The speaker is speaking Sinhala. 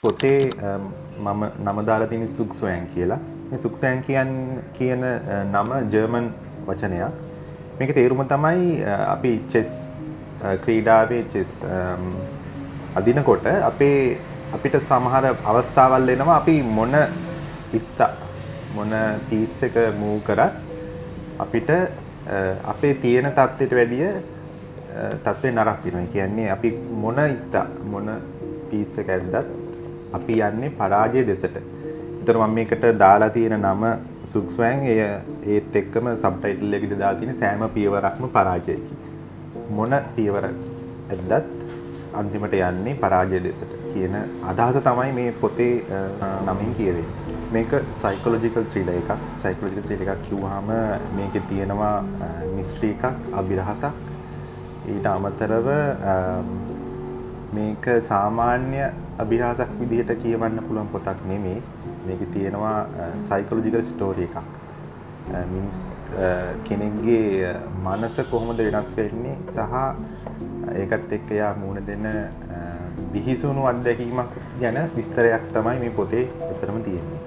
පොතේ මම නම දාලා තියෙන සුක්ස්වෑන් කියලා. මේ සුක්ස්වෑන් කියන නම ජර්මන් වචනයක්. මේකේ තේරුම තමයි අපි චෙස් ක්‍රීඩාවේ චෙස් අදිනකොට අපිට සමහර අවස්ථාවල් එනවා අපි මොන පීස් එක මූව් කරත් අපිට අපේ තියෙන තත්ත්වයට වැඩිය තත්ත්වේ නරක වෙනවා. ඒ කියන්නේ අපි මොන පීස් එක ඇද්දත් අපි යන්නේ පරාජය දෙසට. ඒතර මම මේකට දාලා තියෙන නම සුක්ස්වෑන් ඒත් එක්කම සබ්ටයිටල් එකේ දාලා තියෙන සෑම පියවරක්ම පරාජයකි. මොන පියවර ඇද්දත් අන්තිමට යන්නේ පරාජය දෙසට කියන අදහස තමයි මේ පොතේ නමින් කියවෙන්නේ. මේක සයිකොලොජිකල් ත්‍රිලර් එකක්. සයිකොලොජිකල් ත්‍රිලර් එකක් කිව්වහම මේකේ තියෙනවා මිස්ට්‍රි එකක්, අභිරහසක්. ඊට අමතරව මේක සාමාන්‍ය අභිරහසක් විදිහට කියවන්න පුළුවන් පොතක් නෙමෙයි. මේකේ තියෙනවා සයිකොලොජිකල් ස්ටෝරි එකක්. මිනිස් කෙනෙක්ගේ මනස කොහොමද වෙනස් වෙන්නේ සහ ඒකත් එක්ක යා මුණ දෙන බිහිසුණු අත්දැකීමක් ගැන විස්තරයක් තමයි මේ පොතේ විතරම තියෙන්නේ.